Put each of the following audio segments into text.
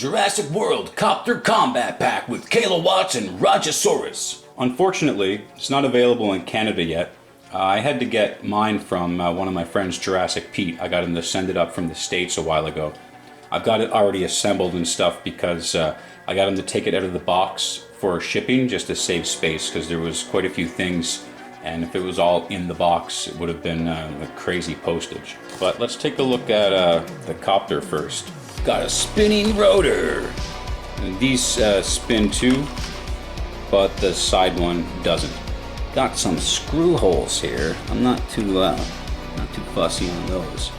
Jurassic World Copter Combat Pack with Kilowatts and Rajasaurus. Unfortunately, it's not available in Canada yet. I had to get mine from one of my friends, Jurassic Pete. I got him to send it up from the States a while ago. I've got it already assembled and stuff because I got him to take it out of the box for shipping just to save space, because there was quite a few things, and if it was all in the box it would have been a crazy postage. But let's take a look at the Copter first. Got a spinning rotor. And these spin too, but the side one doesn't. Got some screw holes here. I'm not too fussy on those.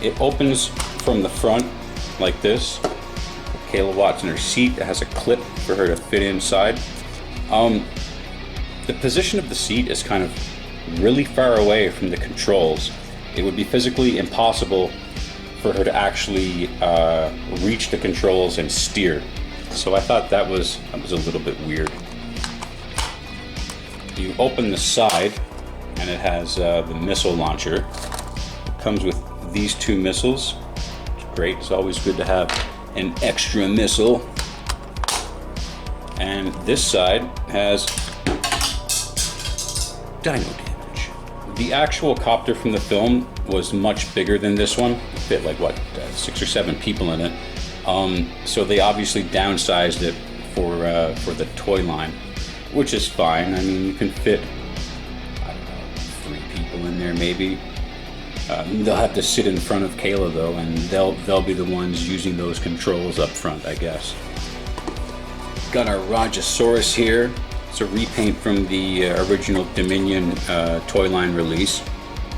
It opens from the front like this. Kilowatts in her seat. It has a clip for her to fit inside. The position of the seat is kind of really far away from the controls. It would be physically impossible for her to actually reach the controls and steer. So I thought that was a little bit weird. You open the side and it has the missile launcher. It comes with these two missiles. It's great. It's always good to have an extra missile. And this side has dino damage. The actual Copter from the film was much bigger than this one. It fit like 6 or 7 people in it. So they obviously downsized it for the toy line, which is fine. I mean, you can fit, I don't know, 3 people in there maybe. They'll have to sit in front of Kayla though, and they'll be the ones using those controls up front, I guess. Got our Rajasaurus here. It's a repaint from the original Dominion toy line release.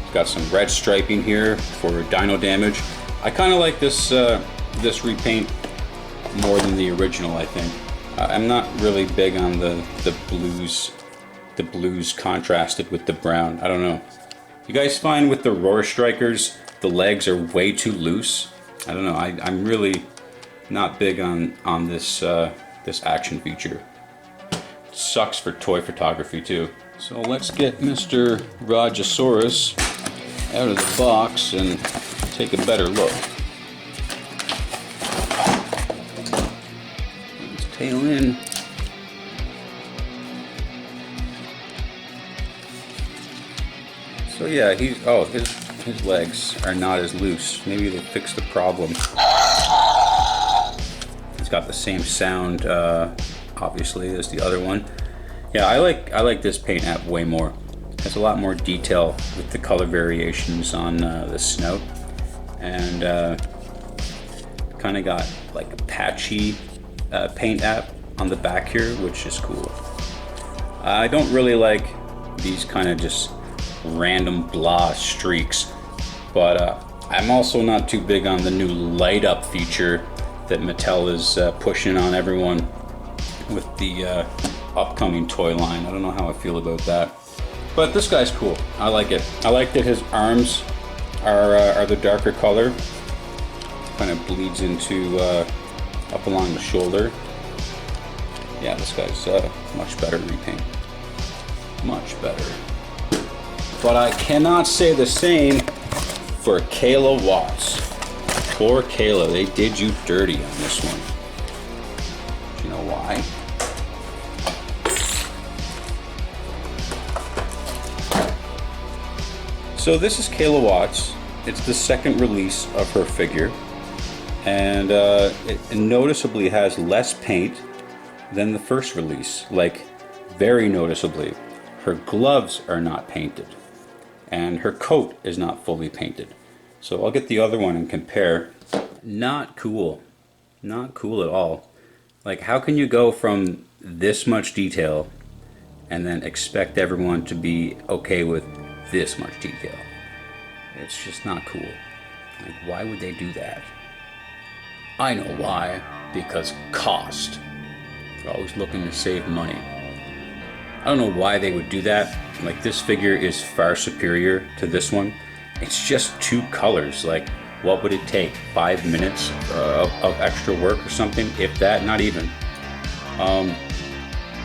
It's got some red striping here for dino damage. I kind of like this repaint more than the original, I think. I'm not really big on the blues contrasted with the brown. I don't know. You guys find with the Roar Strikers, the legs are way too loose? I don't know. I'm really not big on this this action feature. It sucks for toy photography too. So let's get Mr. Rajasaurus out of the box and take a better look. Let's tail in. So yeah, his legs are not as loose. Maybe they fixed the problem. It's got the same sound, obviously, as the other one. Yeah, I like this paint app way more. It has a lot more detail with the color variations on the snout, and kind of got like a patchy paint app on the back here, which is cool. I don't really like these kind of just random blah streaks, but I'm also not too big on the new light up feature that Mattel is pushing on everyone with the upcoming toy line. I don't know how I feel about that, but this guy's cool. I like it. I like that his arms are the darker color. Kind of bleeds into up along the shoulder. Yeah, this guy's much better repaint. Much better. But I cannot say the same for Kilowatts. Poor Kayla, they did you dirty on this one. Do you know why? So this is Kilowatts. It's the second release of her figure, and it noticeably has less paint than the first release, like very noticeably. Her gloves are not painted, and her coat is not fully painted. So I'll get the other one and compare. Not cool. Not cool at all. Like, how can you go from this much detail and then expect everyone to be okay with this much detail? It's just not cool. Like, why would they do that? I know why. Because cost. They're always looking to save money. I don't know why they would do that. Like, this figure is far superior to this one. It's just 2 colors. Like, what would it take? 5 minutes of extra work or something? If that, not even.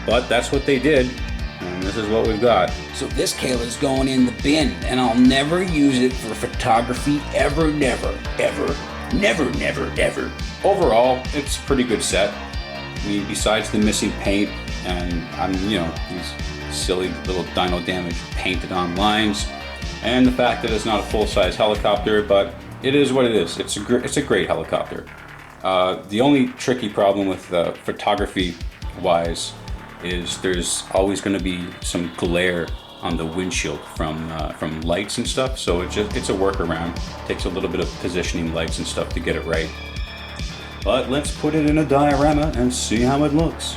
But that's what they did, and this is what we've got. So this Kayla's going in the bin, and I'll never use it for photography ever, never, ever, Never, never, ever. Overall, it's a pretty good set. I mean, besides the missing paint and these silly little dino damage painted on lines, and the fact that it's not a full-size helicopter, but it is what it is. It's a great helicopter. The only tricky problem with photography-wise is there's always going to be some glare on the windshield from lights and stuff. So it's a workaround. It takes a little bit of positioning lights and stuff to get it right. But let's put it in a diorama and see how it looks.